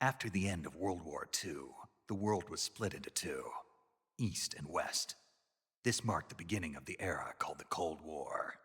After the end of World War II, the world was split into two, East and West. This marked the beginning of the era called the Cold War.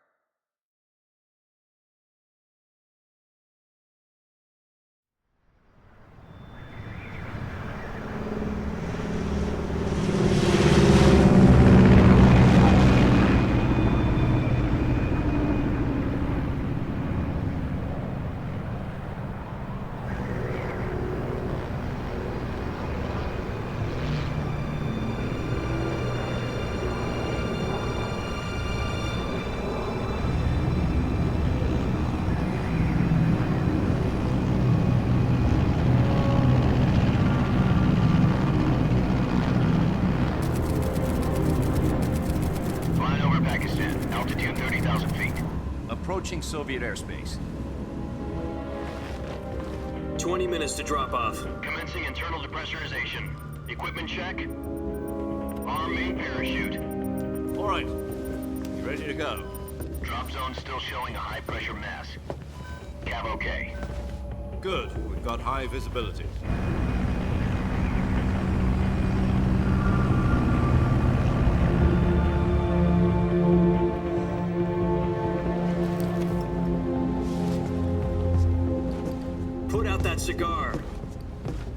Approaching Soviet airspace. 20 minutes to drop off. Commencing internal depressurization. Equipment check. Arm main parachute. All right. You ready to go? Drop zone still showing a high pressure mass. Cav okay. Good. We've got high visibility. Cigar.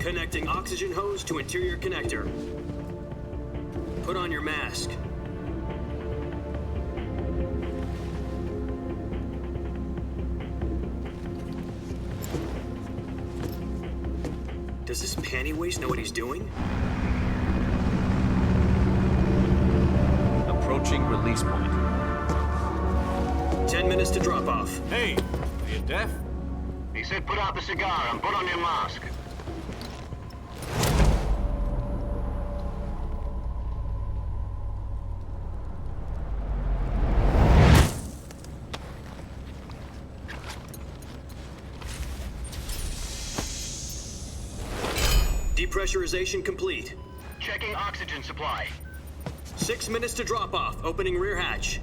Connecting oxygen hose to interior connector. Put on your mask. Does this panty waste know what he's doing? Approaching release point. 10 minutes to drop off. Hey, are you deaf? He said put out the cigar and put on your mask. Depressurization complete. Checking oxygen supply. 6 minutes to drop off. Opening rear hatch.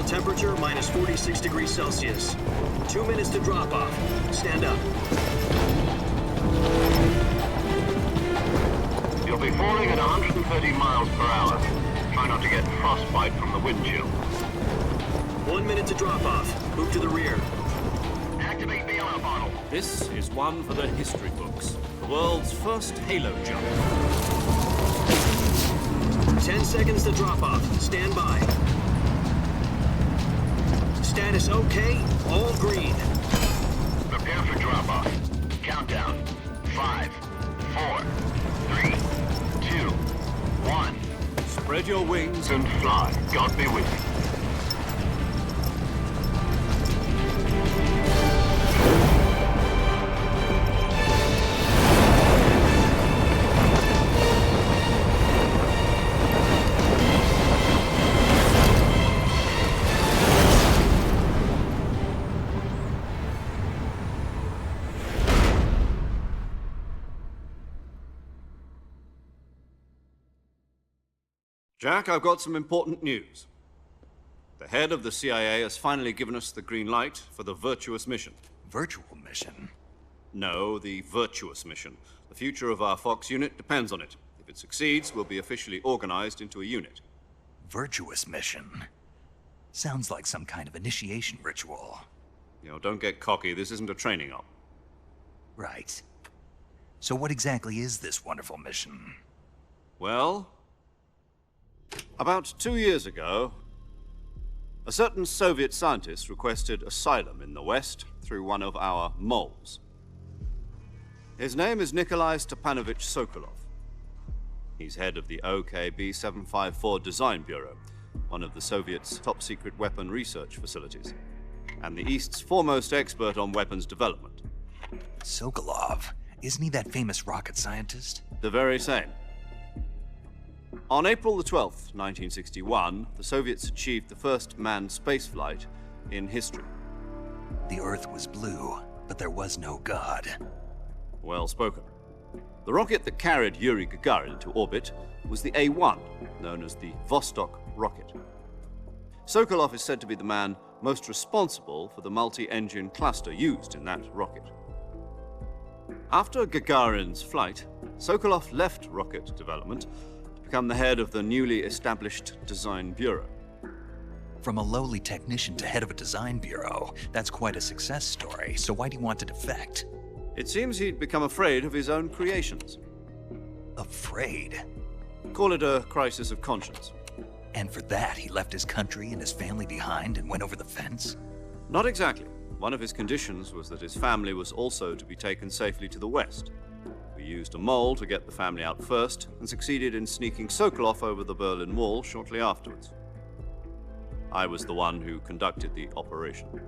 Temperature minus 46 degrees Celsius. 2 minutes to drop off. Stand up. You'll be falling at 130 miles per hour. Try not to get frostbite from the wind chill. 1 minute to drop off. Move to the rear. Activate the yellow bottle. This is one for the history books. The world's first halo jump. 10 seconds to drop off. Stand by. Status okay, all green. Prepare for drop-off. Countdown. 5, 4, 3, 2, 1. Spread your wings And fly. God be with you. Jack, I've got some important news. The head of the CIA has finally given us the green light for the virtuous mission. Virtual mission? No, the virtuous mission. The future of our Fox unit depends on it. If it succeeds, we'll be officially organized into a unit. Virtuous mission? Sounds like some kind of initiation ritual. You know, don't get cocky. This isn't a training op. Right. So what exactly is this wonderful mission? Well, about 2 years ago, a certain Soviet scientist requested asylum in the West through one of our moles. His name is Nikolai Stepanovich Sokolov. He's head of the OKB 754 Design Bureau, one of the Soviets' top-secret weapon research facilities, and the East's foremost expert on weapons development. Sokolov? Isn't he that famous rocket scientist? The very same. On April the 12th, 1961, the Soviets achieved the first manned spaceflight in history. The Earth was blue, but there was no God. Well spoken. The rocket that carried Yuri Gagarin to orbit was the A-1, known as the Vostok rocket. Sokolov is said to be the man most responsible for the multi-engine cluster used in that rocket. After Gagarin's flight, Sokolov left rocket development to become the head of the newly established Design Bureau. From a lowly technician to head of a design bureau, that's quite a success story, so why do you want to defect? It seems he'd become afraid of his own creations. Afraid? Call it a crisis of conscience. And for that, he left his country and his family behind and went over the fence? Not exactly. One of his conditions was that his family was also to be taken safely to the west. We used a mole to get the family out first and succeeded in sneaking Sokolov over the Berlin Wall shortly afterwards. I was the one who conducted the operation.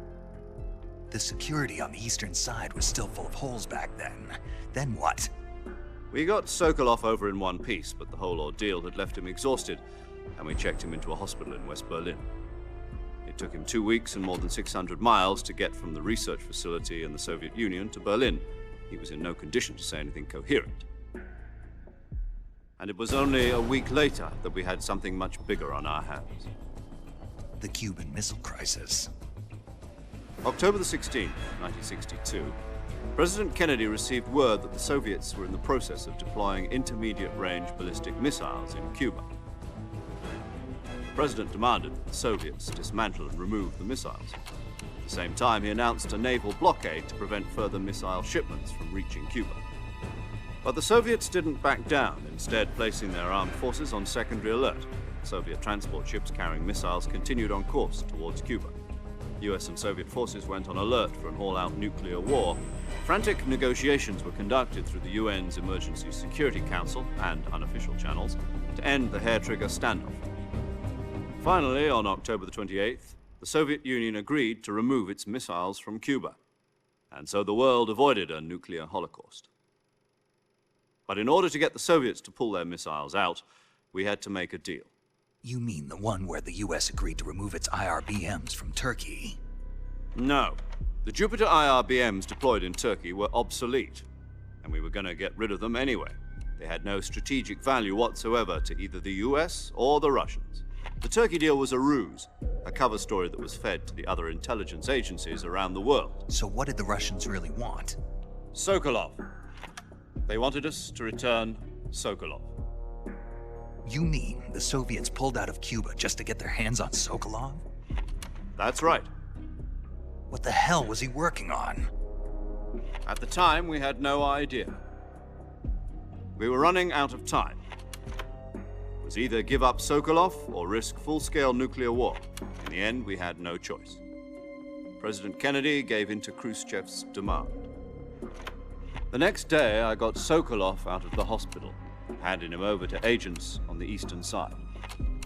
The security on the eastern side was still full of holes back then. Then what? We got Sokolov over in one piece, but the whole ordeal had left him exhausted, and we checked him into a hospital in West Berlin. It took him 2 weeks and more than 600 miles to get from the research facility in the Soviet Union to Berlin. He was in no condition to say anything coherent. And it was only a week later that we had something much bigger on our hands. The Cuban Missile Crisis. October the 16th, 1962, President Kennedy received word that the Soviets were in the process of deploying intermediate-range ballistic missiles in Cuba. The President demanded that the Soviets dismantle and remove the missiles. At the same time, he announced a naval blockade to prevent further missile shipments from reaching Cuba. But the Soviets didn't back down, instead placing their armed forces on secondary alert. Soviet transport ships carrying missiles continued on course towards Cuba. US and Soviet forces went on alert for an all-out nuclear war. Frantic negotiations were conducted through the UN's Emergency Security Council and unofficial channels to end the hair-trigger standoff. Finally, on October the 28th, the Soviet Union agreed to remove its missiles from Cuba, and so the world avoided a nuclear holocaust. But in order to get the Soviets to pull their missiles out, we had to make a deal. You mean the one where the US agreed to remove its IRBMs from Turkey? No. The Jupiter IRBMs deployed in Turkey were obsolete, and we were going to get rid of them anyway. They had no strategic value whatsoever to either the US or the Russians. The Turkey deal was a ruse, a cover story that was fed to the other intelligence agencies around the world. So what did the Russians really want? Sokolov. They wanted us to return Sokolov. You mean the Soviets pulled out of Cuba just to get their hands on Sokolov? That's right. What the hell was he working on? At the time, we had no idea. We were running out of time. It was either give up Sokolov or risk full-scale nuclear war. In the end, we had no choice. President Kennedy gave in to Khrushchev's demand. The next day, I got Sokolov out of the hospital, handing him over to agents on the eastern side.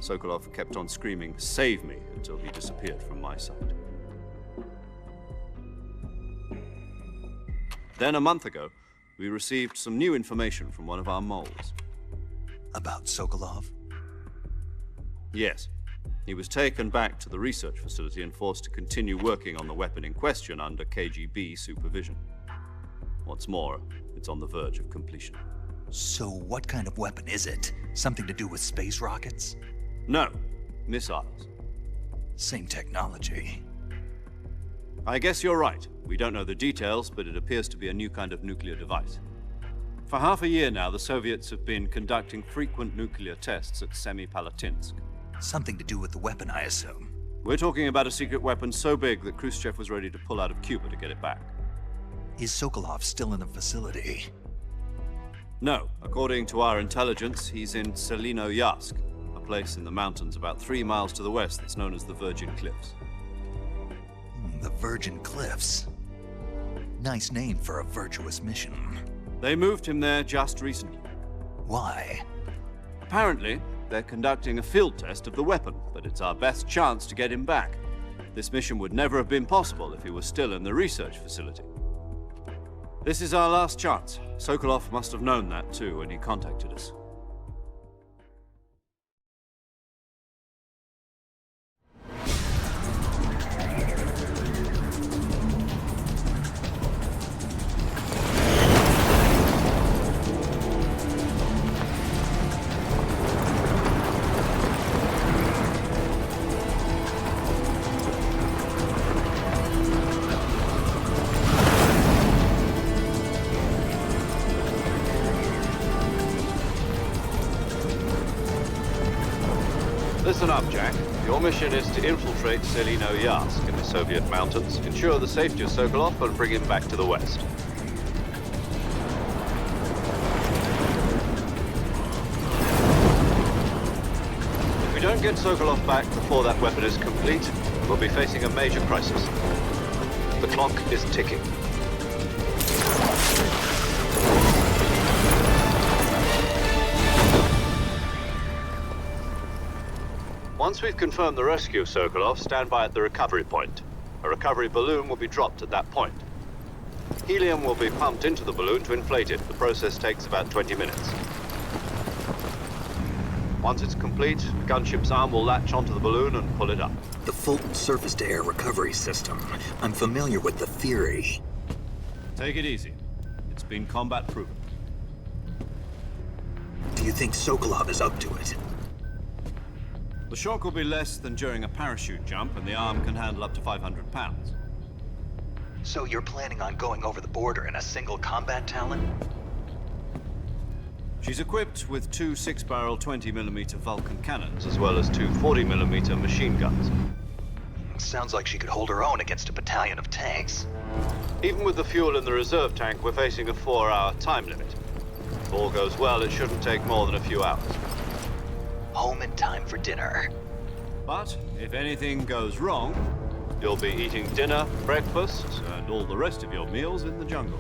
Sokolov kept on screaming, "Save me," until he disappeared from my sight. Then, a month ago, we received some new information from one of our moles. About Sokolov? Yes. He was taken back to the research facility and forced to continue working on the weapon in question under KGB supervision. What's more, it's on the verge of completion. So what kind of weapon is it? Something to do with space rockets? No, missiles. Same technology. I guess you're right. We don't know the details, but it appears to be a new kind of nuclear device. For half a year now, the Soviets have been conducting frequent nuclear tests at Semipalatinsk. Something to do with the weapon, I assume. We're talking about a secret weapon so big that Khrushchev was ready to pull out of Cuba to get it back. Is Sokolov still in the facility? No. According to our intelligence, he's in Selino-Yarsk, a place in the mountains about 3 miles to the west that's known as the Virgin Cliffs. The Virgin Cliffs. Nice name for a virtuous mission. They moved him there just recently. Why? Apparently, they're conducting a field test of the weapon, but it's our best chance to get him back. This mission would never have been possible if he was still in the research facility. This is our last chance. Sokolov must have known that too when he contacted us. Listen up, Jack. Your mission is to infiltrate Selino Yask in the Soviet mountains, ensure the safety of Sokolov, and bring him back to the West. If we don't get Sokolov back before that weapon is complete, we'll be facing a major crisis. The clock is ticking. Once we've confirmed the rescue of Sokolov, stand by at the recovery point. A recovery balloon will be dropped at that point. Helium will be pumped into the balloon to inflate it. The process takes about 20 minutes. Once it's complete, the gunship's arm will latch onto the balloon and pull it up. The Fulton surface-to-air recovery system. I'm familiar with the theory. Take it easy. It's been combat-proven. Do you think Sokolov is up to it? The shock will be less than during a parachute jump, and the arm can handle up to 500 pounds. So you're planning on going over the border in a single combat Talon? She's equipped with two 6-barrel 20mm Vulcan cannons, as well as two 40mm machine guns. Sounds like she could hold her own against a battalion of tanks. Even with the fuel in the reserve tank, we're facing a 4-hour time limit. If all goes well, it shouldn't take more than a few hours. Home in time for dinner. But if anything goes wrong, you'll be eating dinner, breakfast, and all the rest of your meals in the jungle.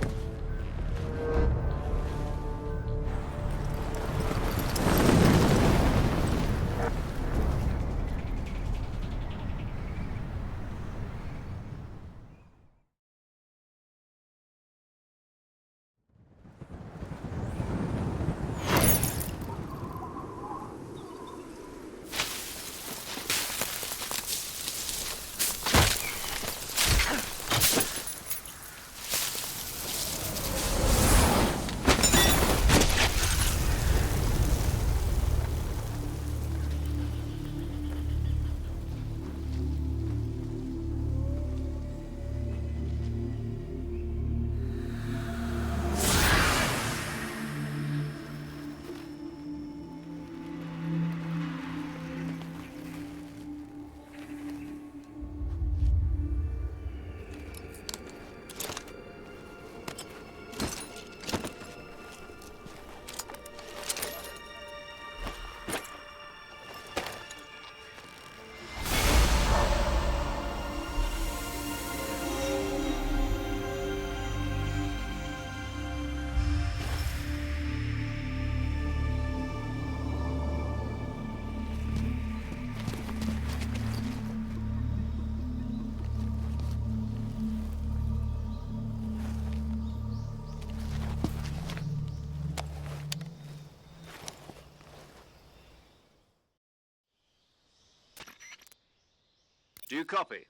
Do you copy?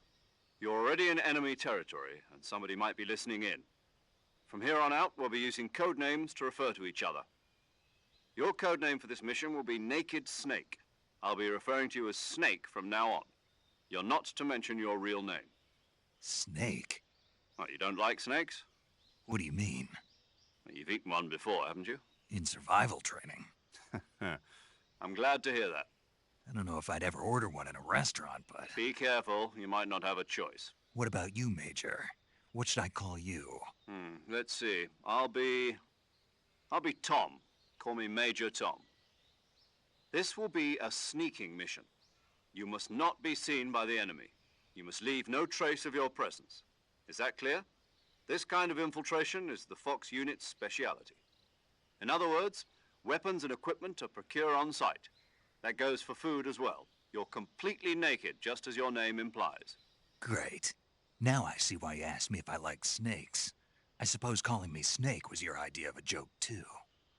You're already in enemy territory, and somebody might be listening in. From here on out, we'll be using code names to refer to each other. Your code name for this mission will be Naked Snake. I'll be referring to you as Snake from now on. You're not to mention your real name. Snake? What, you don't like snakes? What do you mean? Well, you've eaten one before, haven't you? In survival training. I'm glad to hear that. I don't know if I'd ever order one in a restaurant, but... Be careful, you might not have a choice. What about you, Major? What should I call you? Let's see. I'll be Tom. Call me Major Tom. This will be a sneaking mission. You must not be seen by the enemy. You must leave no trace of your presence. Is that clear? This kind of infiltration is the Fox unit's speciality. In other words, weapons and equipment are procured on site. That goes for food as well. You're completely naked, just as your name implies. Great. Now I see why you asked me if I like snakes. I suppose calling me Snake was your idea of a joke, too.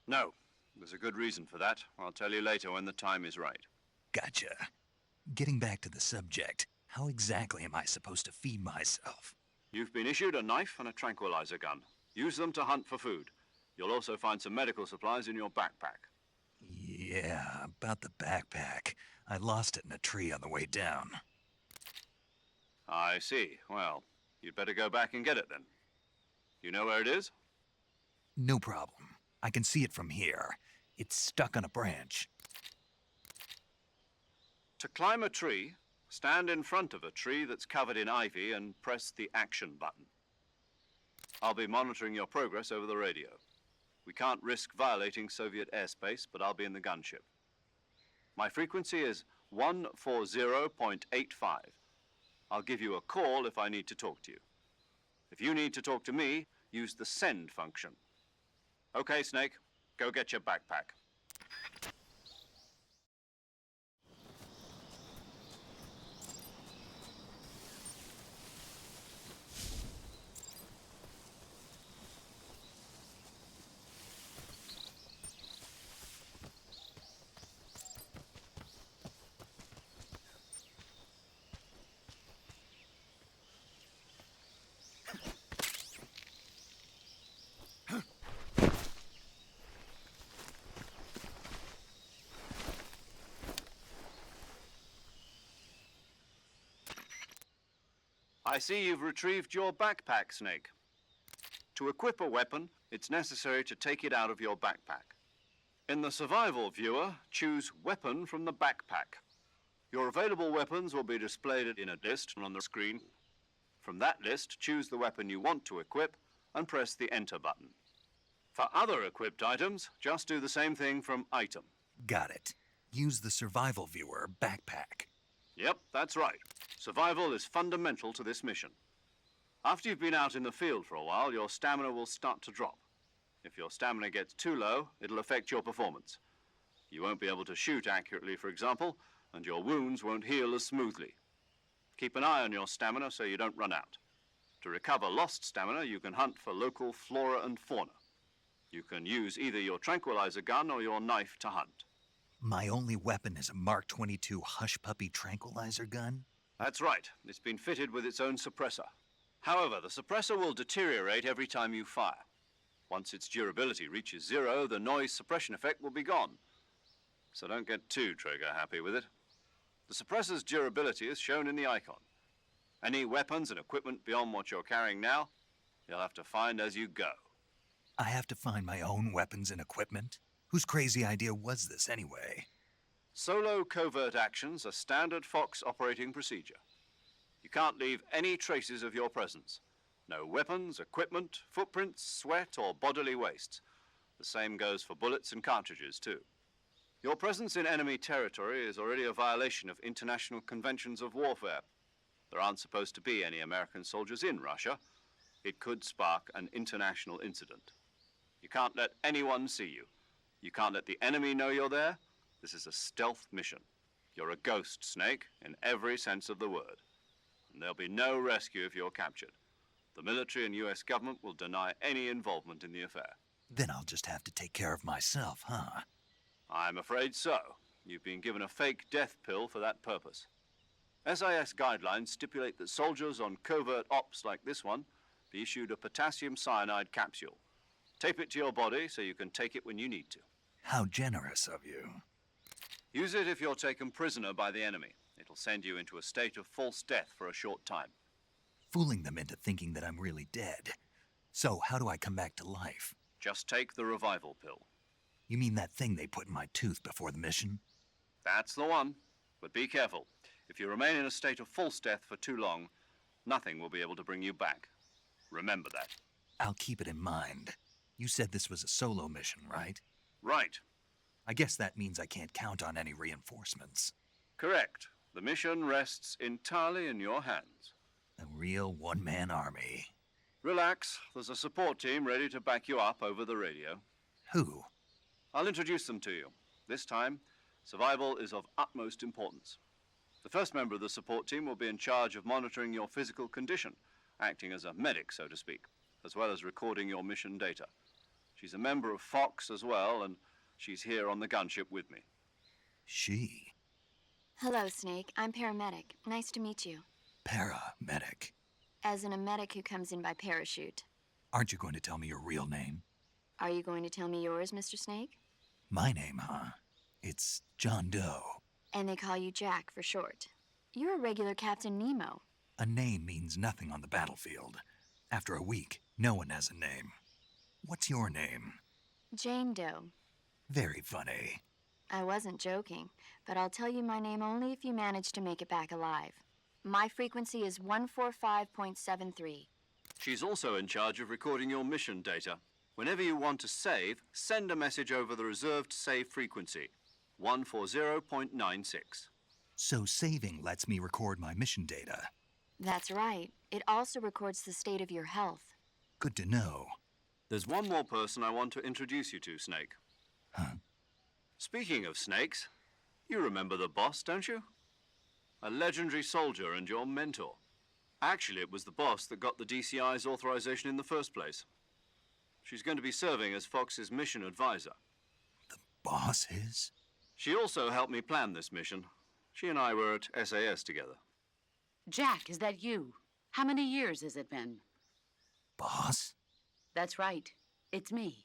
No, there's a good reason for that. I'll tell you later when the time is right. Gotcha. Getting back to the subject, how exactly am I supposed to feed myself? You've been issued a knife and a tranquilizer gun. Use them to hunt for food. You'll also find some medical supplies in your backpack. Yeah, about the backpack. I lost it in a tree on the way down. I see. Well, you'd better go back and get it then. You know where it is? No problem. I can see it from here. It's stuck on a branch. To climb a tree, stand in front of a tree that's covered in ivy and press the action button. I'll be monitoring your progress over the radio. We can't risk violating Soviet airspace, but I'll be in the gunship. My frequency is 140.85. I'll give you a call if I need to talk to you. If you need to talk to me, use the send function. Okay, Snake, go get your backpack. I see you've retrieved your backpack, Snake. To equip a weapon, it's necessary to take it out of your backpack. In the survival viewer, choose Weapon from the backpack. Your available weapons will be displayed in a list on the screen. From that list, choose the weapon you want to equip and press the Enter button. For other equipped items, just do the same thing from Item. Got it. Use the survival viewer backpack. Yep, that's right. Survival is fundamental to this mission. After you've been out in the field for a while, your stamina will start to drop. If your stamina gets too low, it'll affect your performance. You won't be able to shoot accurately, for example, and your wounds won't heal as smoothly. Keep an eye on your stamina so you don't run out. To recover lost stamina, you can hunt for local flora and fauna. You can use either your tranquilizer gun or your knife to hunt. My only weapon is a Mark 22 Hush Puppy tranquilizer gun? That's right. It's been fitted with its own suppressor. However, the suppressor will deteriorate every time you fire. Once its durability reaches 0, the noise suppression effect will be gone. So don't get too trigger-happy with it. The suppressor's durability is shown in the icon. Any weapons and equipment beyond what you're carrying now, you'll have to find as you go. I have to find my own weapons and equipment? Whose crazy idea was this anyway? Solo covert actions are standard Fox operating procedure. You can't leave any traces of your presence. No weapons, equipment, footprints, sweat, or bodily waste. The same goes for bullets and cartridges, too. Your presence in enemy territory is already a violation of international conventions of warfare. There aren't supposed to be any American soldiers in Russia. It could spark an international incident. You can't let anyone see you. You can't let the enemy know you're there. This is a stealth mission. You're a ghost, Snake, in every sense of the word. And there'll be no rescue if you're captured. The military and US government will deny any involvement in the affair. Then I'll just have to take care of myself, huh? I'm afraid so. You've been given a fake death pill for that purpose. SIS guidelines stipulate that soldiers on covert ops like this one be issued a potassium cyanide capsule. Tape it to your body so you can take it when you need to. How generous of you. Use it if you're taken prisoner by the enemy. It'll send you into a state of false death for a short time. Fooling them into thinking that I'm really dead. So, how do I come back to life? Just take the revival pill. You mean that thing they put in my tooth before the mission? That's the one. But be careful. If you remain in a state of false death for too long, nothing will be able to bring you back. Remember that. I'll keep it in mind. You said this was a solo mission, right? Right. I guess that means I can't count on any reinforcements. Correct. The mission rests entirely in your hands. A real one-man army. Relax. There's a support team ready to back you up over the radio. Who? I'll introduce them to you. This time, survival is of utmost importance. The first member of the support team will be in charge of monitoring your physical condition, acting as a medic, so to speak, as well as recording your mission data. She's a member of Fox as well, and she's here on the gunship with me. She? Hello, Snake. I'm paramedic. Nice to meet you. Paramedic. As in a medic who comes in by parachute. Aren't you going to tell me your real name? Are you going to tell me yours, Mr. Snake? My name, huh? It's John Doe. And they call you Jack for short. You're a regular Captain Nemo. A name means nothing on the battlefield. After a week, no one has a name. What's your name? Jane Doe. Very funny. I wasn't joking, but I'll tell you my name only if you manage to make it back alive. My frequency is 145.73. She's also in charge of recording your mission data. Whenever you want to save, send a message over the reserved save frequency, 140.96. So saving lets me record my mission data. That's right. It also records the state of your health. Good to know. There's one more person I want to introduce you to, Snake. Huh? Speaking of snakes, you remember the boss, don't you? A legendary soldier and your mentor. Actually, it was the boss that got the DCI's authorization in the first place. She's going to be serving as Fox's mission advisor. The boss is? She also helped me plan this mission. She and I were at SAS together. Jack, is that you? How many years has it been? Boss? That's right. It's me.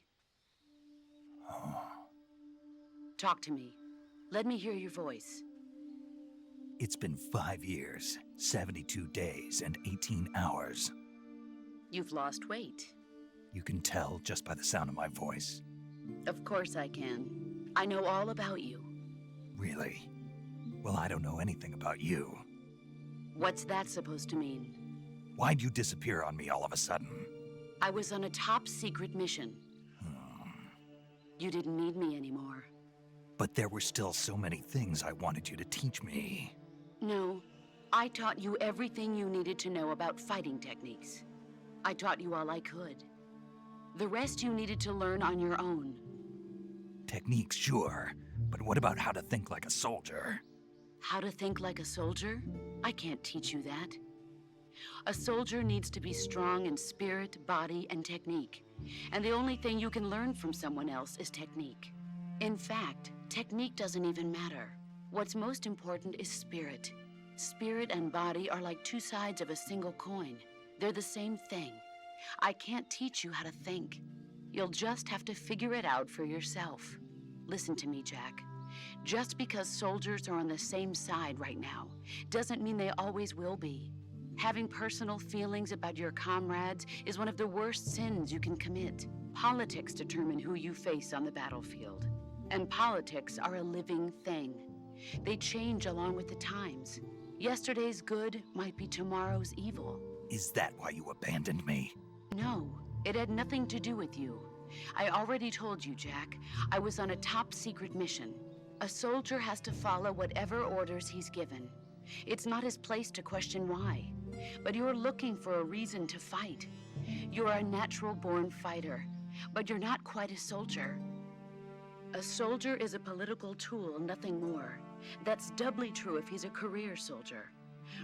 Talk to me. Let me hear your voice. It's been 5 years, 72 days, and 18 hours. You've lost weight. You can tell just by the sound of my voice. Of course I can. I know all about you. Really? Well, I don't know anything about you. What's that supposed to mean? Why'd you disappear on me all of a sudden? I was on a top-secret mission. You didn't need me anymore. But there were still so many things I wanted you to teach me. No, I taught you everything you needed to know about fighting techniques. I taught you all I could. The rest you needed to learn on your own. Techniques, sure. But what about how to think like a soldier? How to think like a soldier? I can't teach you that. A soldier needs to be strong in spirit, body, and technique. And the only thing you can learn from someone else is technique. In fact, technique doesn't even matter. What's most important is spirit. Spirit and body are like two sides of a single coin. They're the same thing. I can't teach you how to think. You'll just have to figure it out for yourself. Listen to me, Jack. Just because soldiers are on the same side right now doesn't mean they always will be. Having personal feelings about your comrades is one of the worst sins you can commit. Politics determine who you face on the battlefield. And politics are a living thing. They change along with the times. Yesterday's good might be tomorrow's evil. Is that why you abandoned me? No, it had nothing to do with you. I already told you, Jack. I was on a top-secret mission. A soldier has to follow whatever orders he's given. It's not his place to question why. But you're looking for a reason to fight. You're a natural-born fighter, but you're not quite a soldier. A soldier is a political tool, nothing more. That's doubly true if he's a career soldier.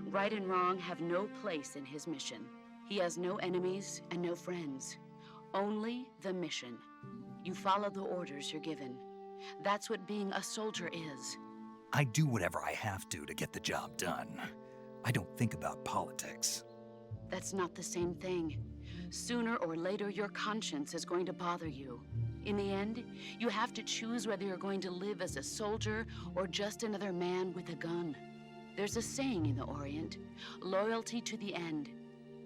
Right and wrong have no place in his mission. He has no enemies and no friends. Only the mission. You follow the orders you're given. That's what being a soldier is. I do whatever I have to get the job done. I don't think about politics. That's not the same thing. Sooner or later, your conscience is going to bother you. In the end, you have to choose whether you're going to live as a soldier or just another man with a gun. There's a saying in the Orient, loyalty to the end.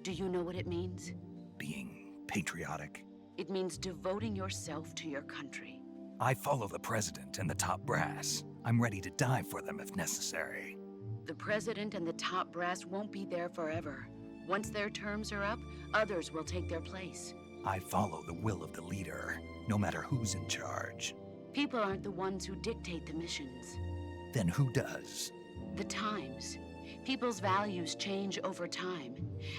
Do you know what it means? Being patriotic. It means devoting yourself to your country. I follow the president and the top brass. I'm ready to die for them if necessary. The president and the top brass won't be there forever. Once their terms are up, others will take their place. I follow the will of the leader, no matter who's in charge. People aren't the ones who dictate the missions. Then who does? The times. People's values change over time,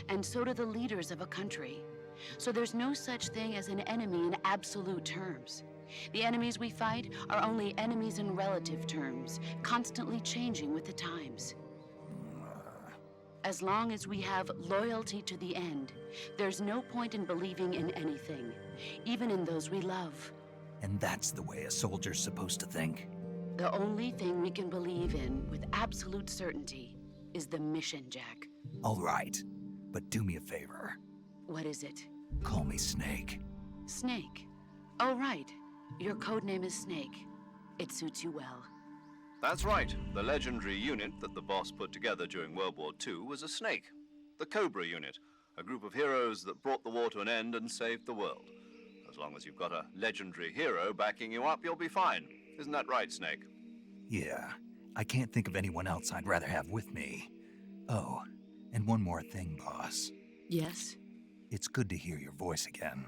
and so do the leaders of a country. So there's no such thing as an enemy in absolute terms. The enemies we fight are only enemies in relative terms, constantly changing with the times. As long as we have loyalty to the end, there's no point in believing in anything, even in those we love. And that's the way a soldier's supposed to think? The only thing we can believe in with absolute certainty is the mission, Jack. All right, but do me a favor. What is it? Call me Snake. Snake. Oh, right. Your codename is Snake. It suits you well. That's right. The legendary unit that the boss put together during World War II was a snake. The Cobra unit, a group of heroes that brought the war to an end and saved the world. As long as you've got a legendary hero backing you up, you'll be fine. Isn't that right, Snake? Yeah, I can't think of anyone else I'd rather have with me. Oh, and one more thing, boss. Yes? It's good to hear your voice again.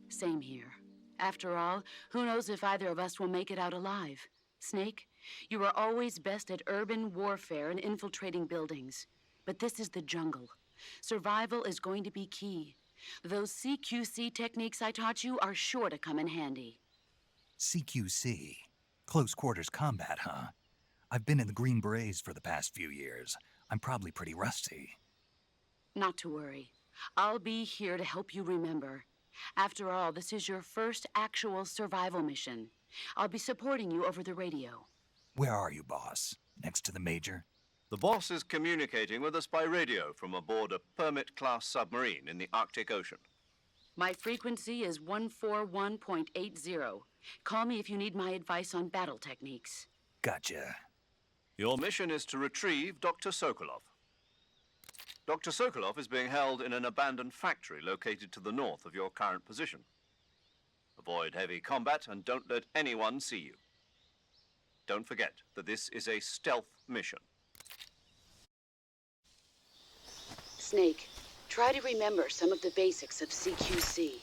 Same here. After all, who knows if either of us will make it out alive? Snake, you are always best at urban warfare and infiltrating buildings. But this is the jungle. Survival is going to be key. Those CQC techniques I taught you are sure to come in handy. CQC? Close quarters combat, huh? I've been in the Green Berets for the past few years. I'm probably pretty rusty. Not to worry. I'll be here to help you remember. After all, this is your first actual survival mission. I'll be supporting you over the radio. Where are you, boss? Next to the Major? The boss is communicating with us by radio from aboard a Permit-class submarine in the Arctic Ocean. My frequency is 141.80. Call me if you need my advice on battle techniques. Gotcha. Your mission is to retrieve Dr. Sokolov. Dr. Sokolov is being held in an abandoned factory located to the north of your current position. Avoid heavy combat and don't let anyone see you. Don't forget that this is a stealth mission. Snake, try to remember some of the basics of CQC.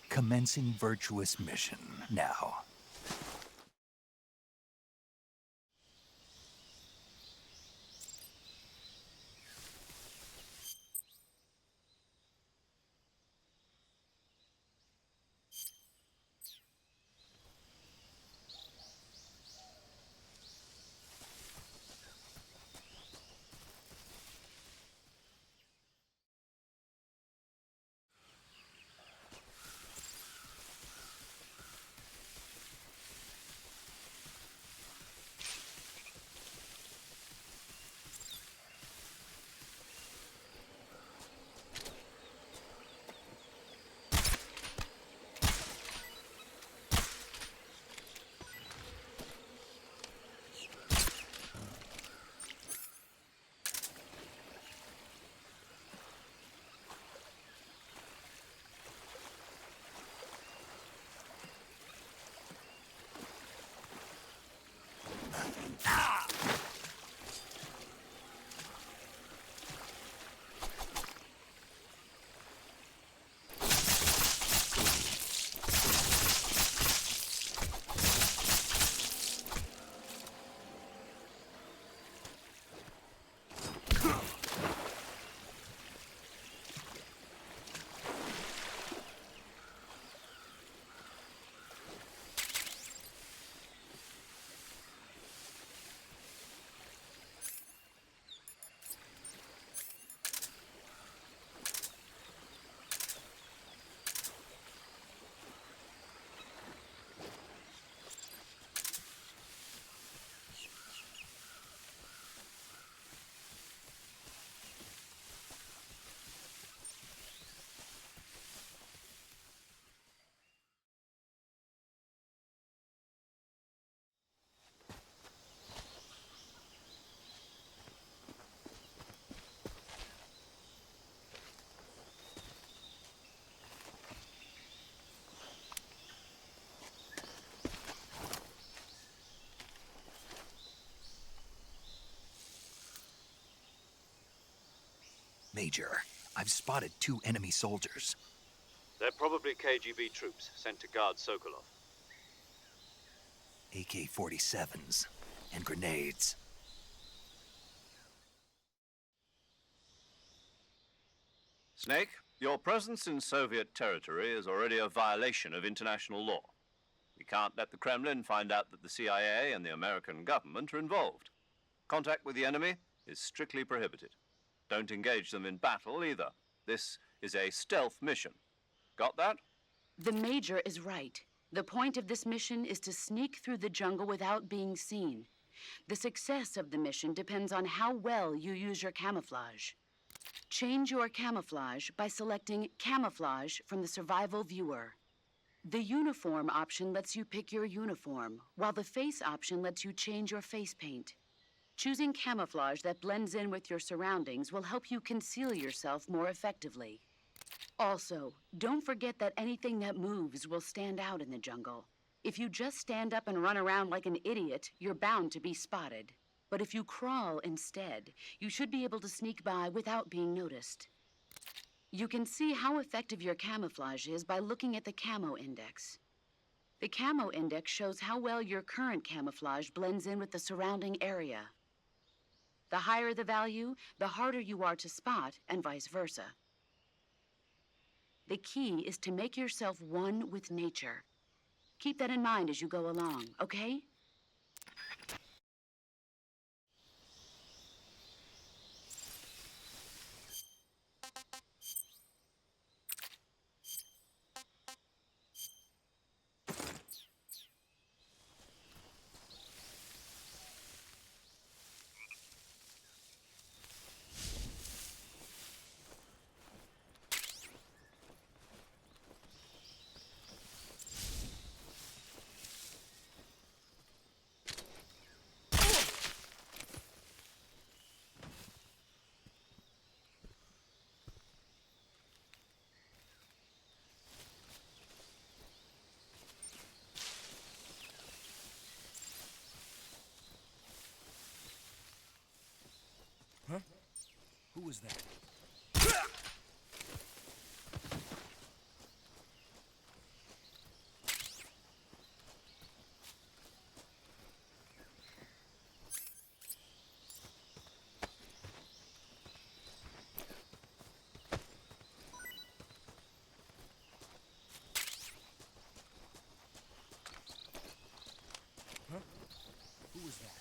Commencing virtuous mission now. Major, I've spotted 2 enemy soldiers. They're probably KGB troops sent to guard Sokolov. AK-47s and grenades. Snake, your presence in Soviet territory is already a violation of international law. We can't let the Kremlin find out that the CIA and the American government are involved. Contact with the enemy is strictly prohibited. Don't engage them in battle either. This is a stealth mission. Got that? The Major is right. The point of this mission is to sneak through the jungle without being seen. The success of the mission depends on how well you use your camouflage. Change your camouflage by selecting Camouflage from the Survival Viewer. The uniform option lets you pick your uniform, while the face option lets you change your face paint. Choosing camouflage that blends in with your surroundings will help you conceal yourself more effectively. Also, don't forget that anything that moves will stand out in the jungle. If you just stand up and run around like an idiot, you're bound to be spotted. But if you crawl instead, you should be able to sneak by without being noticed. You can see how effective your camouflage is by looking at the camo index. The camo index shows how well your current camouflage blends in with the surrounding area. The higher the value, the harder you are to spot, and vice versa. The key is to make yourself one with nature. Keep that in mind as you go along, okay? Huh? Who was that? Huh? Who was that?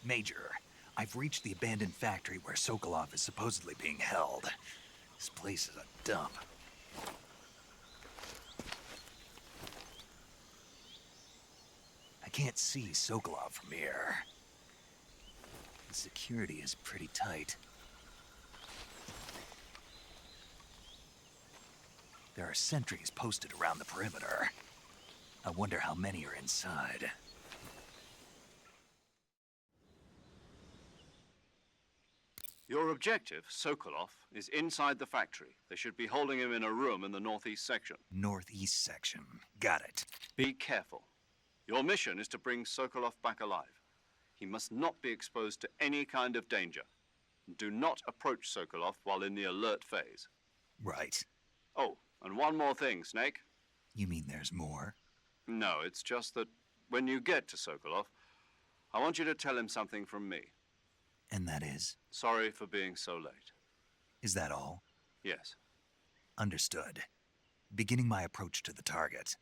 Major, I've reached the abandoned factory where Sokolov is supposedly being held. This place is a dump. I can't see Sokolov from here. The security is pretty tight. There are sentries posted around the perimeter. I wonder how many are inside. Your objective, Sokolov, is inside the factory. They should be holding him in a room in the northeast section. Northeast section. Got it. Be careful. Your mission is to bring Sokolov back alive. He must not be exposed to any kind of danger. Do not approach Sokolov while in the alert phase. Right. Oh, and one more thing, Snake. You mean there's more? No, it's just that when you get to Sokolov, I want you to tell him something from me. And that is? Sorry for being so late. Is that all? Yes. Understood. Beginning my approach to the target.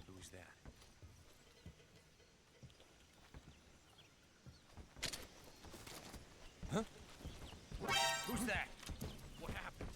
Who's that? Huh? Who's that? What happened?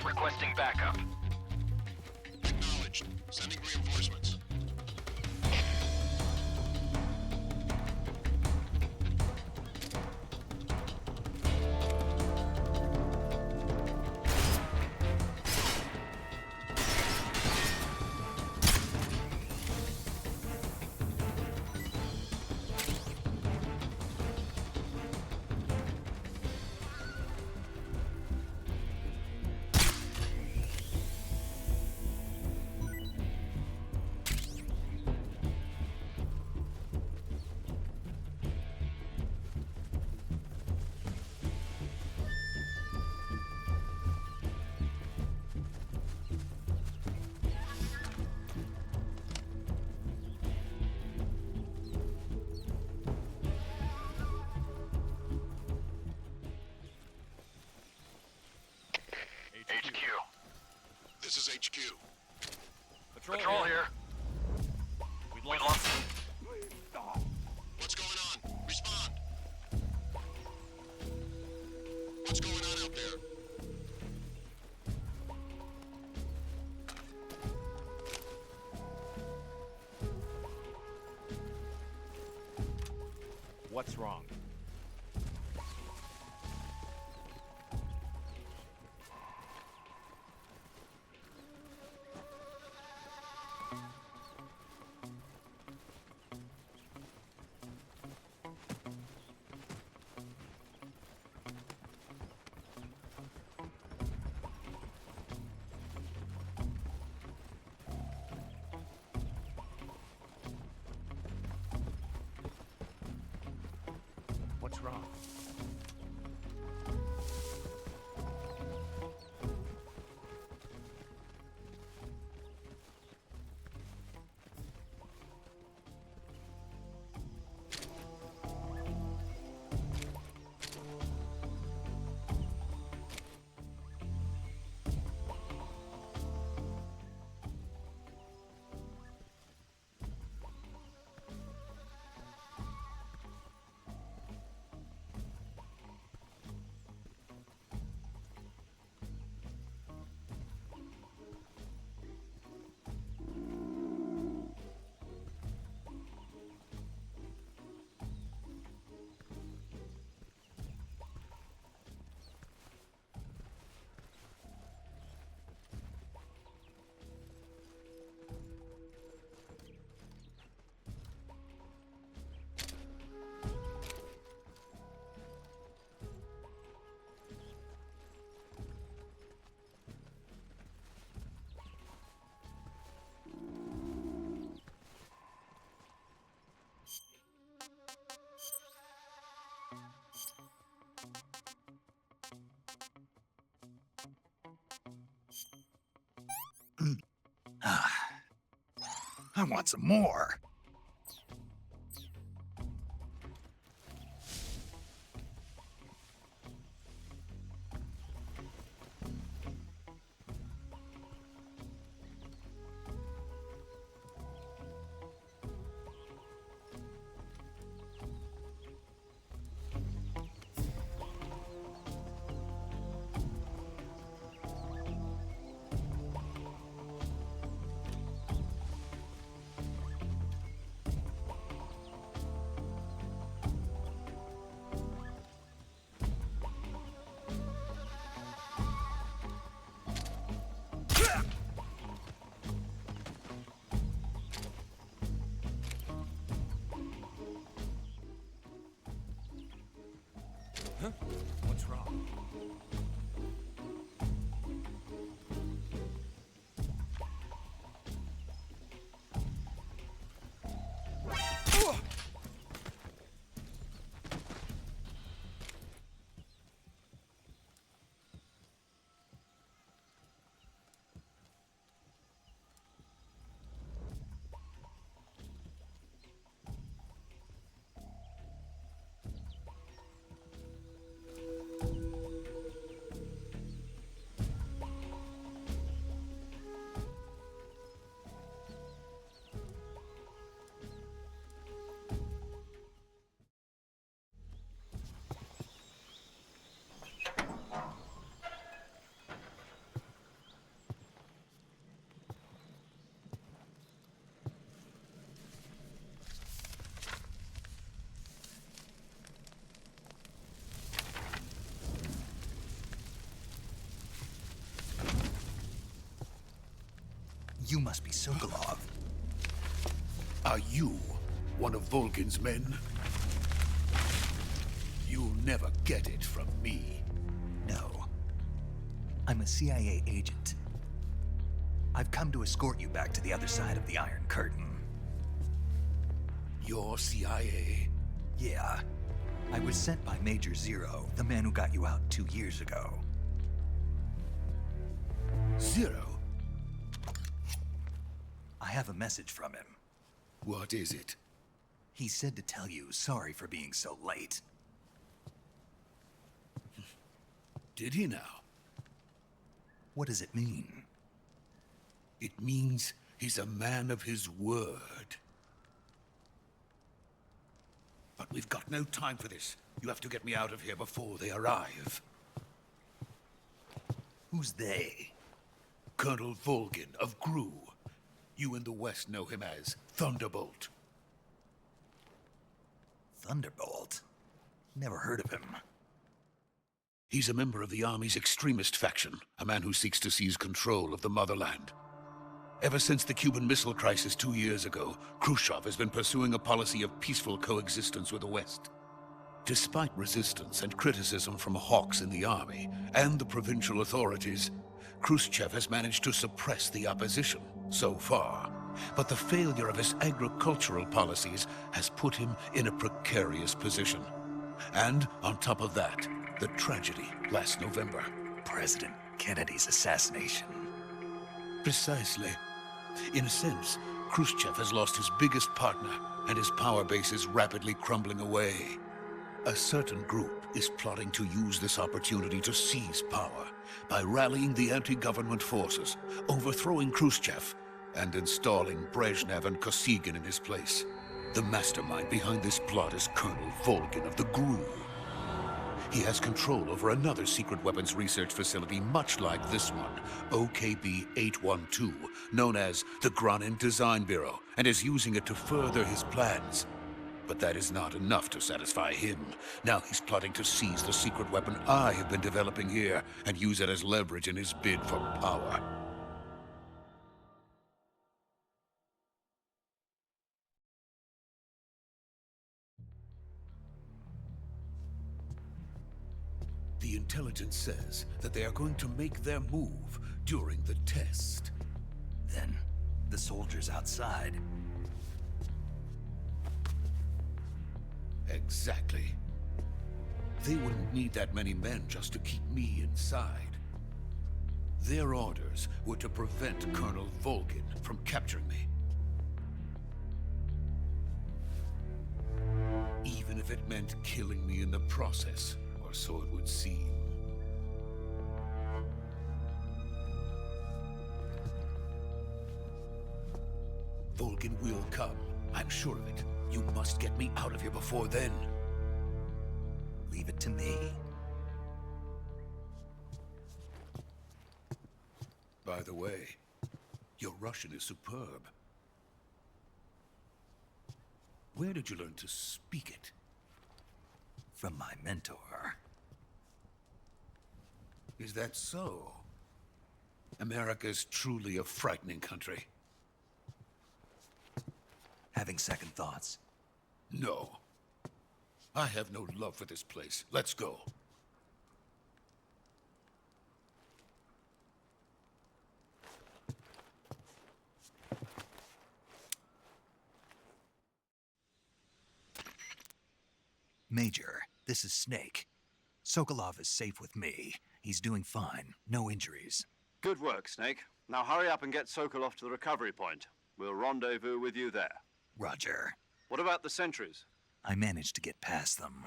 Requesting backup. Acknowledged. Sending reinforcements. HQ. Patrol here. We've lost. What's going on? Respond. What's going on out there? What's wrong? What's wrong? I want some more. Huh? What's wrong? You must be Sokolov. Are you one of Vulcan's men? You'll never get it from me. No. I'm a CIA agent. I've come to escort you back to the other side of the Iron Curtain. You're CIA? Yeah. I was sent by Major Zero, the man who got you out 2 years ago. Zero? I have a message from him. What is it? He said to tell you sorry for being so late. Did he now? What does it mean? It means he's a man of his word. But we've got no time for this. You have to get me out of here before they arrive. Who's they? Colonel Volgin of Gru. You in the West know him as Thunderbolt. Thunderbolt? Never heard of him. He's a member of the Army's extremist faction, a man who seeks to seize control of the motherland. Ever since the Cuban Missile Crisis 2 years ago, Khrushchev has been pursuing a policy of peaceful coexistence with the West. Despite resistance and criticism from hawks in the army and the provincial authorities, Khrushchev has managed to suppress the opposition so far. But the failure of his agricultural policies has put him in a precarious position. And on top of that, the tragedy last November. President Kennedy's assassination. Precisely. In a sense, Khrushchev has lost his biggest partner, and his power base is rapidly crumbling away. A certain group is plotting to use this opportunity to seize power by rallying the anti-government forces, overthrowing Khrushchev, and installing Brezhnev and Kosygin in his place. The mastermind behind this plot is Colonel Volgin of the GRU. He has control over another secret weapons research facility much like this one, OKB-812, known as the Granin Design Bureau, and is using it to further his plans. But that is not enough to satisfy him. Now he's plotting to seize the secret weapon I have been developing here and use it as leverage in his bid for power. The intelligence says that they are going to make their move during the test. Then, the soldiers outside. Exactly. They wouldn't need that many men just to keep me inside. Their orders were to prevent Colonel Volgin from capturing me. Even if it meant killing me in the process, or so it would seem. Volgin will come. I'm sure of it. You must get me out of here before then. Leave it to me. By the way, your Russian is superb. Where did you learn to speak it? From my mentor. Is that so? America's truly a frightening country. Having second thoughts. No. I have no love for this place. Let's go. Major, this is Snake. Sokolov is safe with me. He's doing fine. No injuries. Good work, Snake. Now hurry up and get Sokolov to the recovery point. We'll rendezvous with you there. Roger. What about the sentries? I managed to get past them.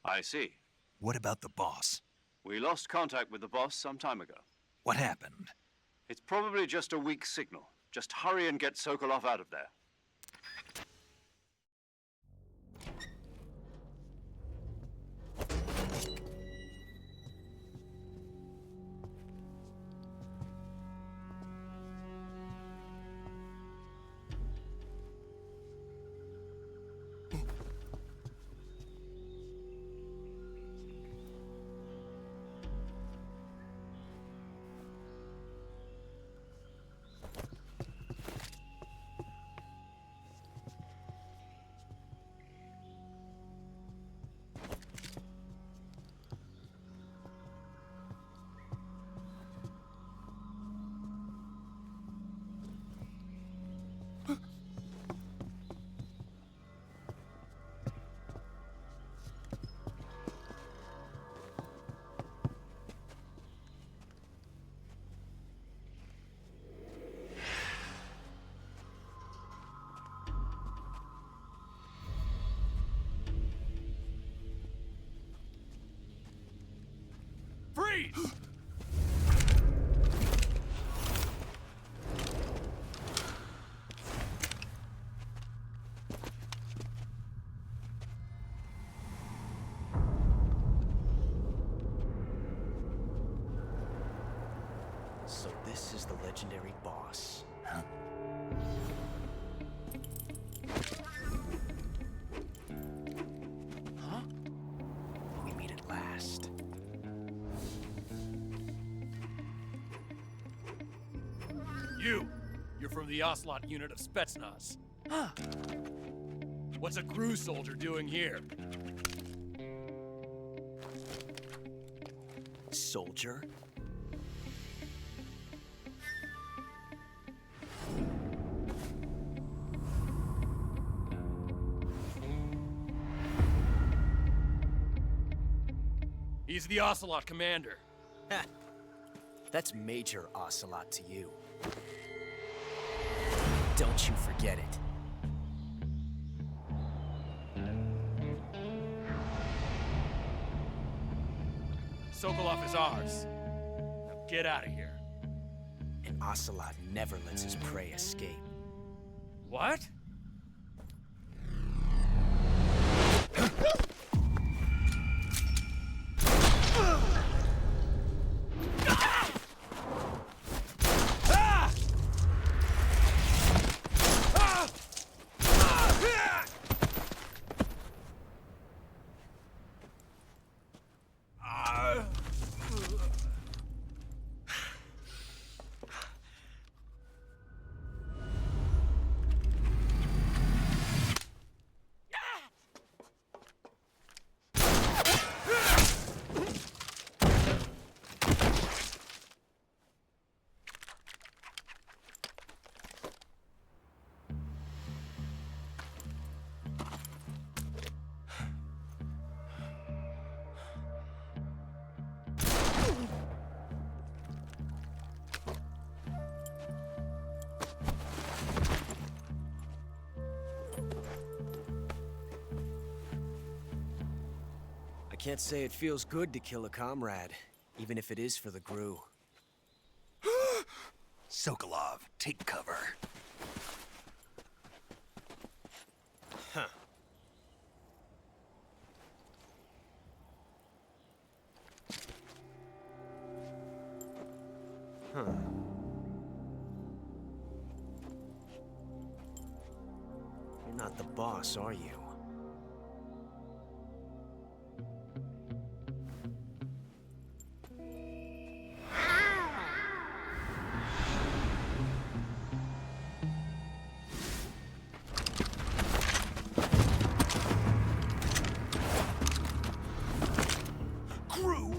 I see. What about the boss? We lost contact with the boss some time ago. What happened? It's probably just a weak signal. Just hurry and get Sokolov out of there. Freeze! So this is the legendary boss. Huh? Huh? We meet at last. You're from the Ocelot unit of Spetsnaz. What's a crew soldier doing here? Soldier? He's the Ocelot commander. Ha! That's Major Ocelot to you. Don't you forget it. Sokolov is ours. Now get out of here. And Ocelot never lets his prey escape. What? I can't say it feels good to kill a comrade, even if it is for the Gru. Sokolov, take cover. Huh. Huh. You're not the boss, are you?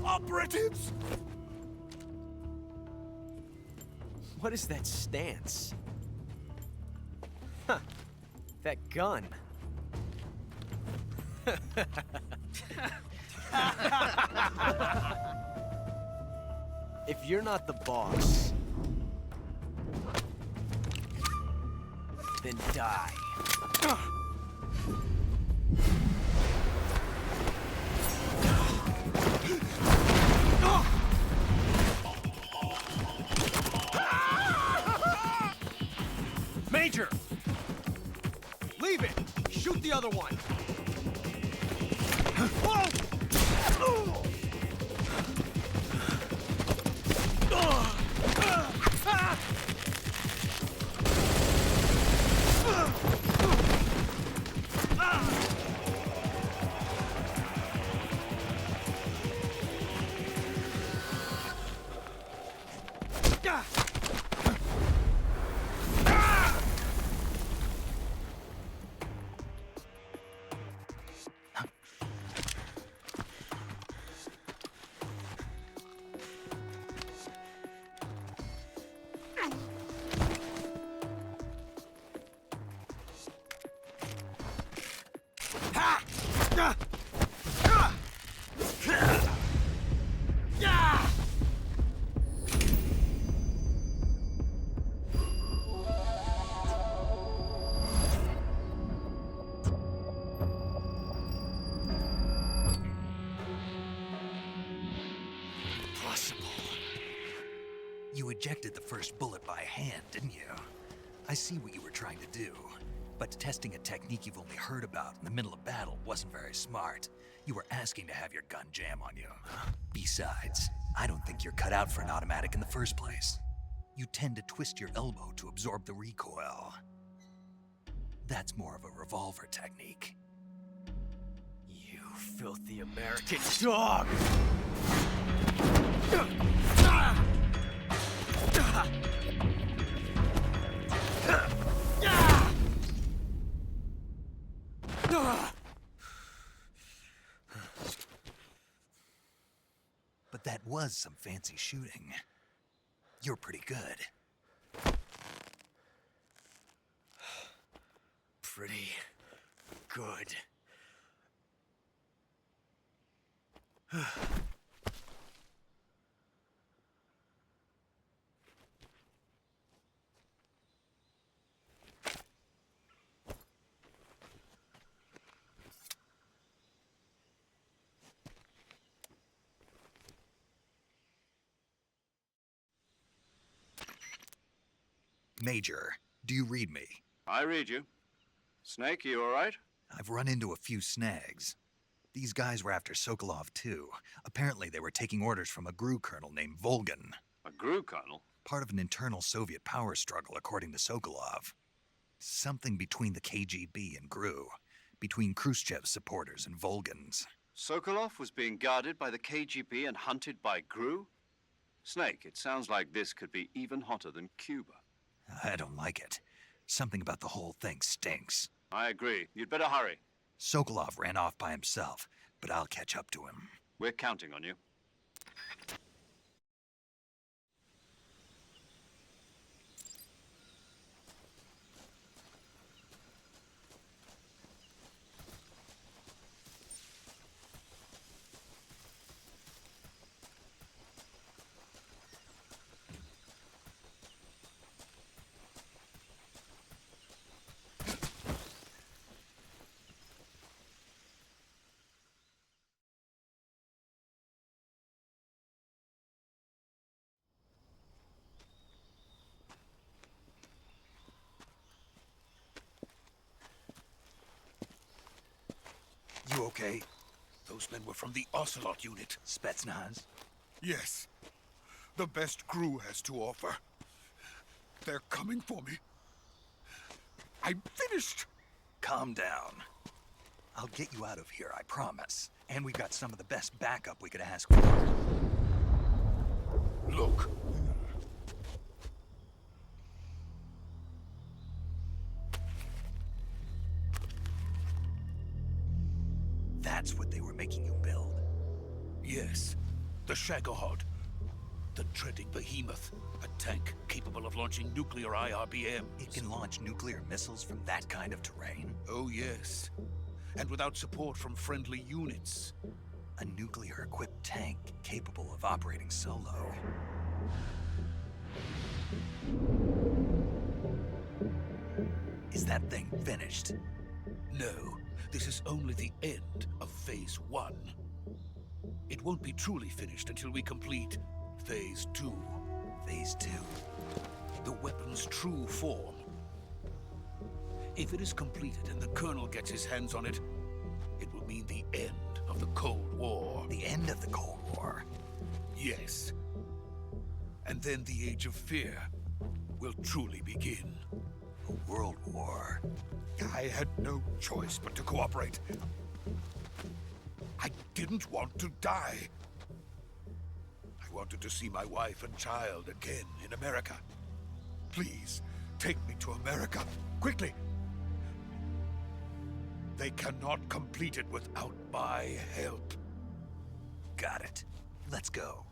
Operatives! What is that stance? Huh. That gun. If you're not the boss, then die. Major! Leave it! Shoot the other one! You ejected the first bullet by hand, didn't you? I see what you were trying to do. But testing a technique you've only heard about in the middle of battle wasn't very smart. You were asking to have your gun jam on you. Besides, I don't think you're cut out for an automatic in the first place. You tend to twist your elbow to absorb the recoil. That's more of a revolver technique. You filthy American dog! But that was some fancy shooting. You're pretty good. Pretty good. Major, do you read me? I read you. Snake, you all right? I've run into a few snags. These guys were after Sokolov, too. Apparently, they were taking orders from a GRU colonel named Volgan. A GRU colonel? Part of an internal Soviet power struggle, according to Sokolov. Something between the KGB and GRU. Between Khrushchev's supporters and Volgan's. Sokolov was being guarded by the KGB and hunted by GRU? Snake, it sounds like this could be even hotter than Cuba. I don't like it. Something about the whole thing stinks. I agree. You'd better hurry. Sokolov ran off by himself, but I'll catch up to him. We're counting on you. You okay? Those men were from the Ocelot unit. Spetsnaz? Yes. The best GRU has to offer. They're coming for me. I'm finished. Calm down. I'll get you out of here, I promise. And we've got some of the best backup we could ask for. Look. That's what they were making you build? Yes. The Shagohod. The dreaded behemoth. A tank capable of launching nuclear IRBMs. It can launch nuclear missiles from that kind of terrain? Oh, yes. And without support from friendly units. A nuclear-equipped tank capable of operating solo. Is that thing finished? No. This is only the end of Phase 1. It won't be truly finished until we complete Phase 2. Phase 2? The weapon's true form. If it is completed and the Colonel gets his hands on it, it will mean the end of the Cold War. The end of the Cold War? Yes. And then the Age of Fear will truly begin. A world war? I had no choice but to cooperate. I didn't want to die. I wanted to see my wife and child again in America. Please, take me to America, quickly. They cannot complete it without my help. Got it. Let's go.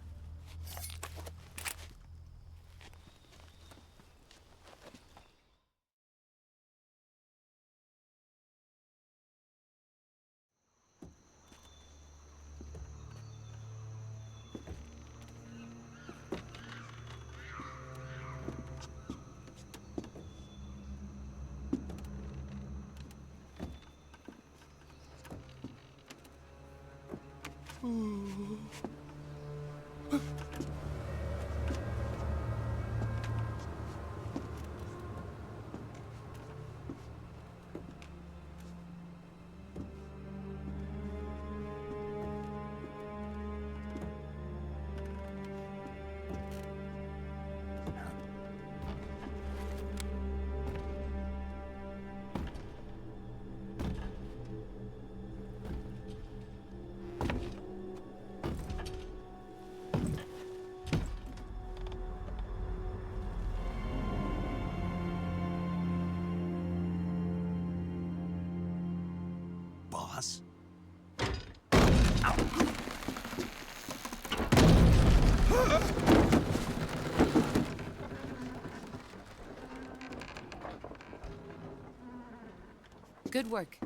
Good work,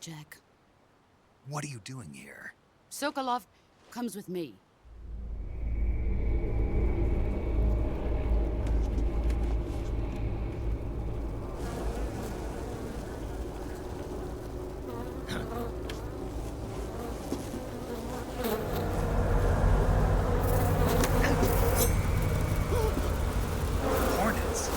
Jack. What are you doing here? Sokolov comes with me. Hornets.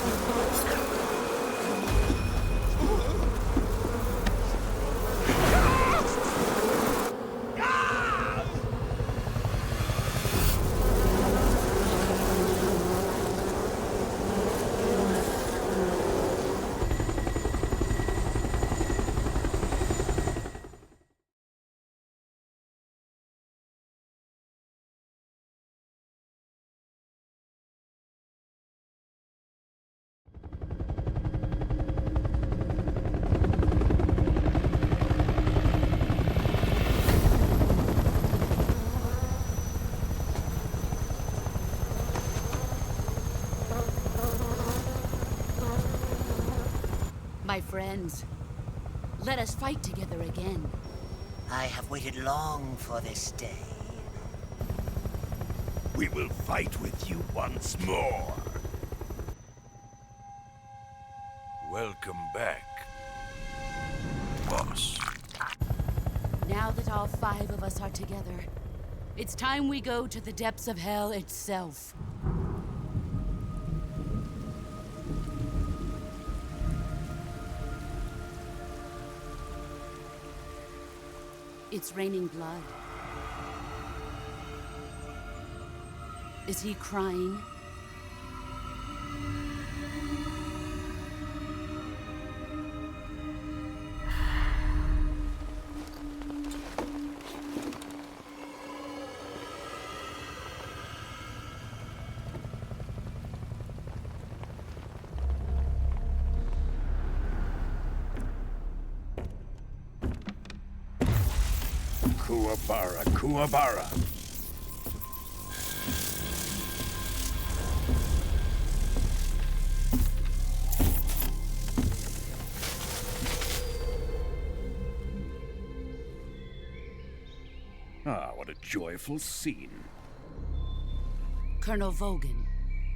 My friends, let us fight together again. I have waited long for this day. We will fight with you once more. Welcome back, boss. Now that all 5 of us are together, it's time we go to the depths of hell itself. It's raining blood. Is he crying? Kuwabara, Kuwabara. Ah, what a joyful scene. Colonel Vogan.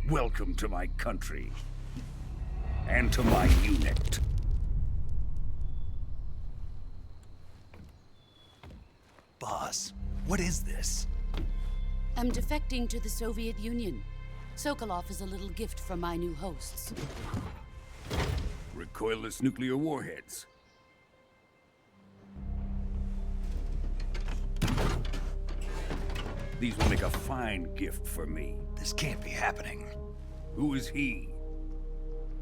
Welcome to my country. And to my unit. Boss, what is this? I'm defecting to the Soviet Union. Sokolov is a little gift from my new hosts. Recoilless nuclear warheads. These will make a fine gift for me. This can't be happening. Who is he?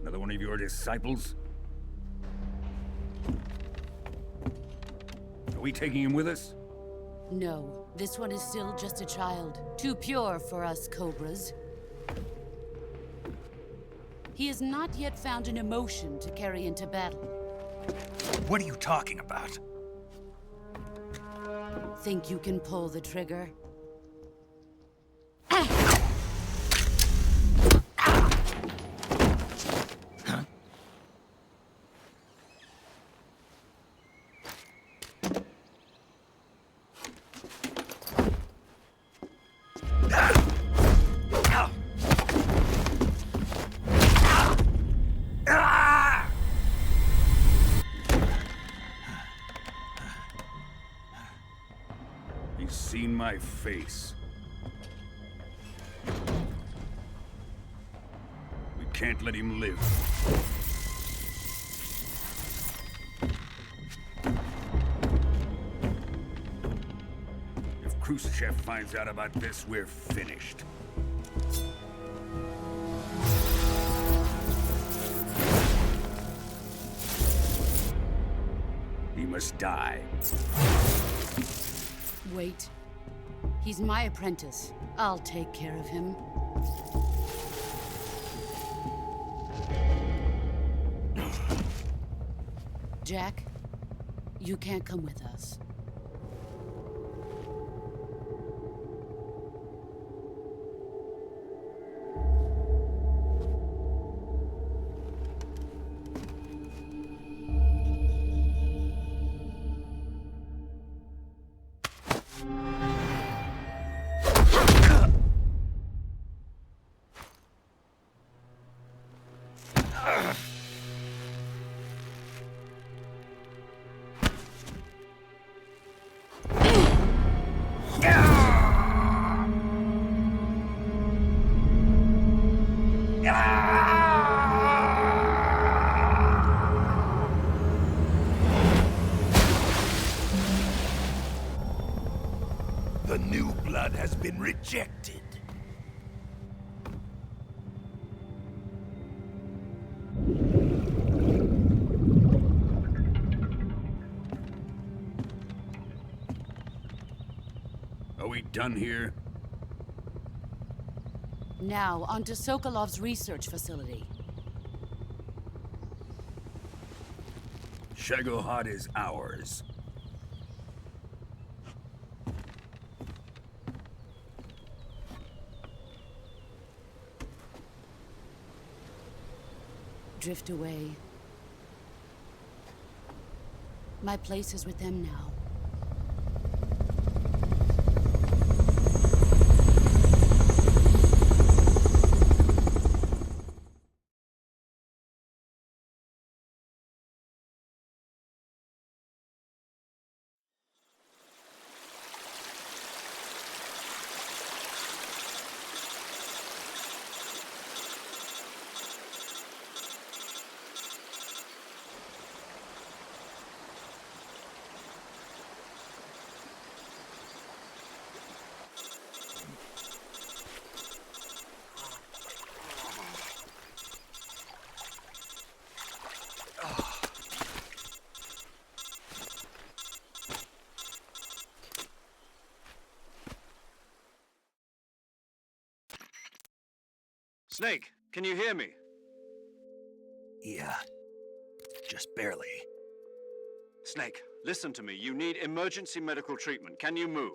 Another one of your disciples? Are we taking him with us? No, this one is still just a child. Too pure for us Cobras. He has not yet found an emotion to carry into battle. What are you talking about? Think you can pull the trigger? He's seen my face. We can't let him live. If Khrushchev finds out about this, we're finished. He must die. Wait. He's my apprentice. I'll take care of him. Jack, you can't come with us. The new blood has been rejected. Are we done here? Now, onto Sokolov's research facility. Shagohod is ours. Drift away. My place is with them now. Snake, can you hear me? Yeah. Just barely. Snake, listen to me. You need emergency medical treatment. Can you move?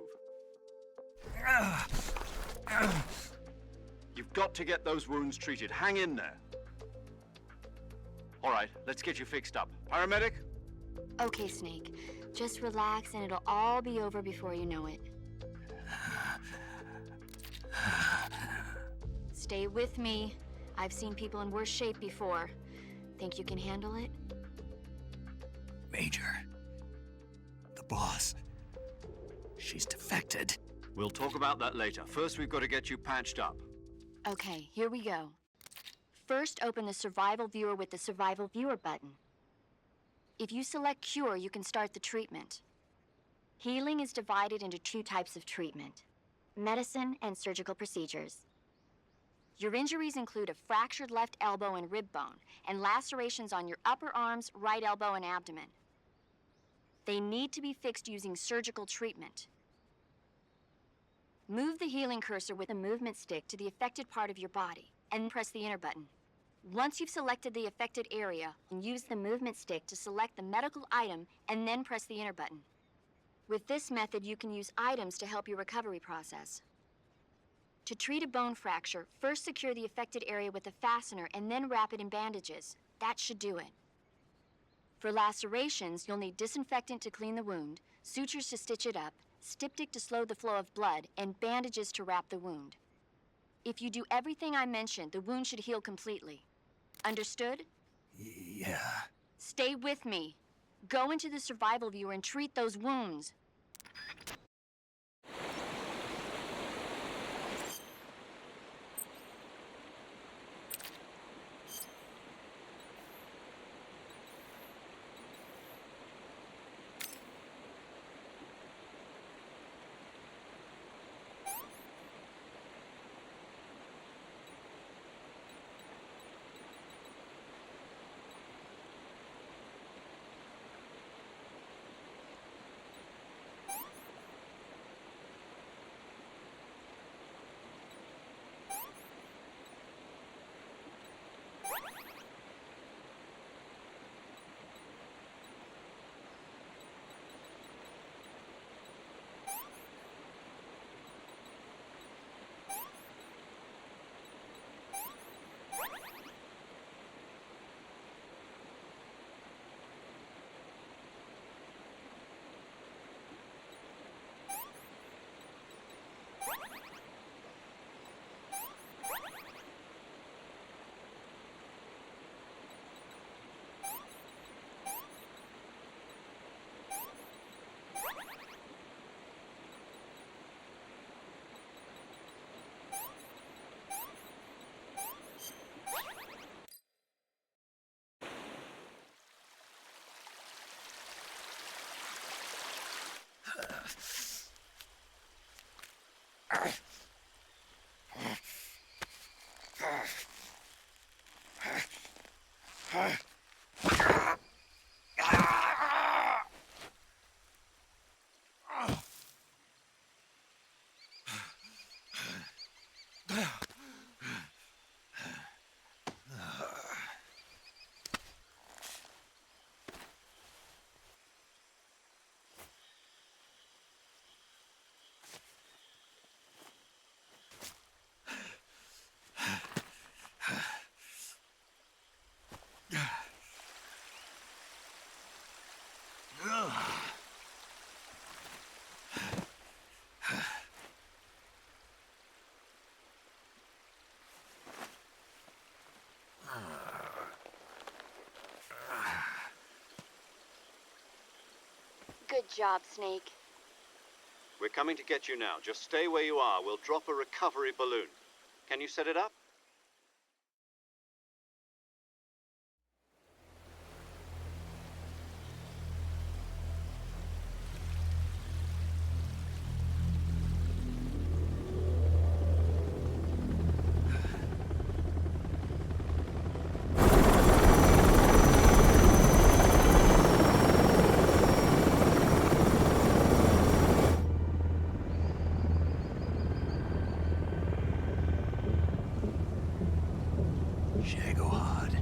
You've got to get those wounds treated. Hang in there. All right, let's get you fixed up. Paramedic? Okay, Snake. Just relax and it'll all be over before you know it. Stay with me. I've seen people in worse shape before. Think you can handle it? Major. The boss. She's defected. We'll talk about that later. First, we've got to get you patched up. Okay, here we go. First, open the Survival Viewer with the Survival Viewer button. If you select Cure, you can start the treatment. Healing is divided into two types of treatment: medicine and surgical procedures. Your injuries include a fractured left elbow and rib bone, and lacerations on your upper arms, right elbow, and abdomen. They need to be fixed using surgical treatment. Move the healing cursor with the movement stick to the affected part of your body, and press the enter button. Once you've selected the affected area, use the movement stick to select the medical item, and then press the enter button. With this method, you can use items to help your recovery process. To treat a bone fracture, first secure the affected area with a fastener and then wrap it in bandages. That should do it. For lacerations, you'll need disinfectant to clean the wound, sutures to stitch it up, styptic to slow the flow of blood, and bandages to wrap the wound. If you do everything I mentioned, the wound should heal completely. Understood? Yeah. Stay with me. Go into the Survival Viewer and treat those wounds. Good job, Snake. We're coming to get you now. Just stay where you are. We'll drop a recovery balloon. Can you set it up? Shagohod.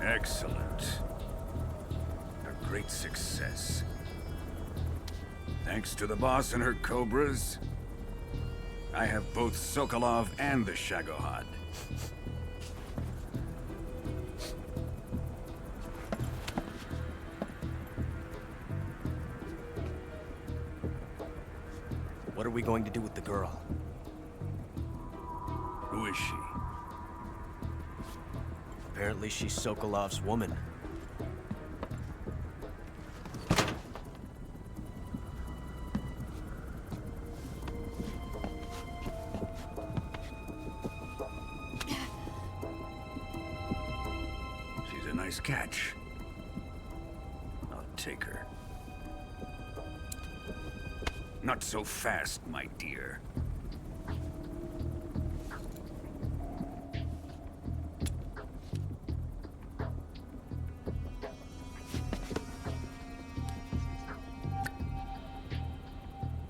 Excellent. A great success. Thanks to the boss and her cobras, I have both Sokolov and the Shagohod. What are we going to do with the girl? Who is she? Apparently she's Sokolov's woman. She's a nice catch. I'll take her. Not so fast, my dear.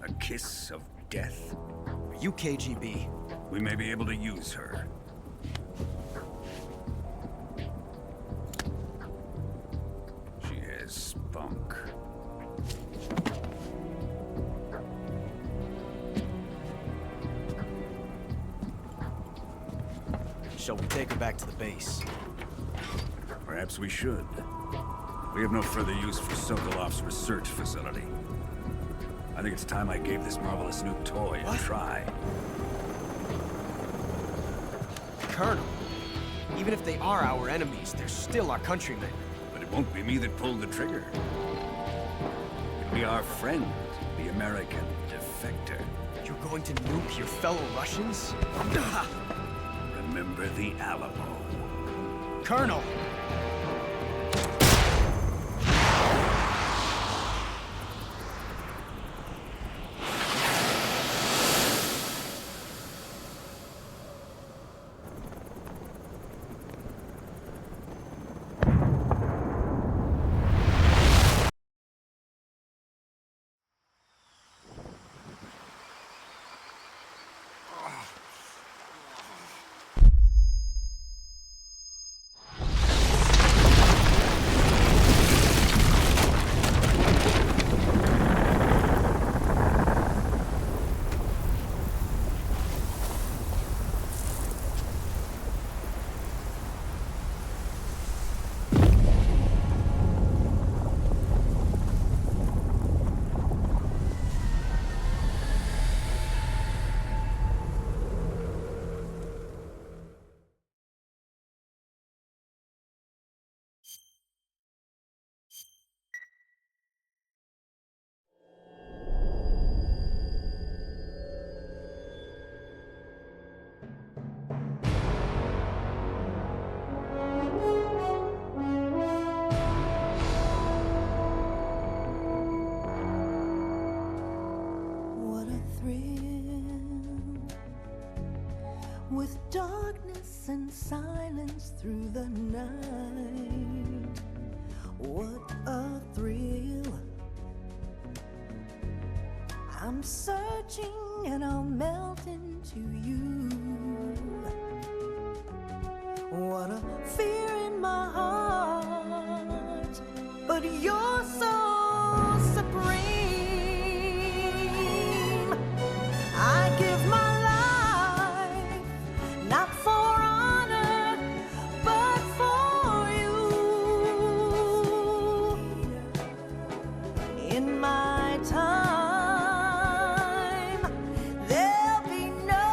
A kiss of death? Are you KGB? We may be able to use her. She has spunk. Shall we take her back to the base? Perhaps we should. We have no further use for Sokolov's research facility. I think it's time I gave this marvelous new toy a try. Colonel, even if they are our enemies, they're still our countrymen. But it won't be me that pulled the trigger. It'll be our friend, the American defector. You're going to nuke your fellow Russians? Remember the Alamo. Colonel! silence through the night. What a thrill. I'm searching and I'll melt into you. What a fear in my heart, but you're so supreme. I give my life, not for honor, but for you. In my time, there'll be no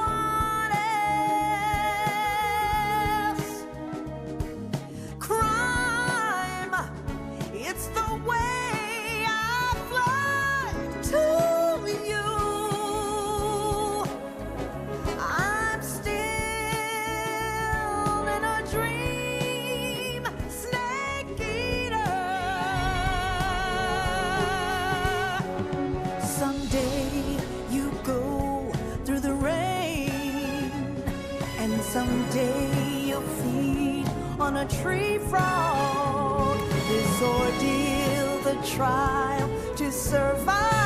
one else. Crime, it's the way I fly to you. I'm still in a dream, snake eater. Someday you go through the rain, and someday you'll feed on a tree frog. This ordeal, the trial to survive.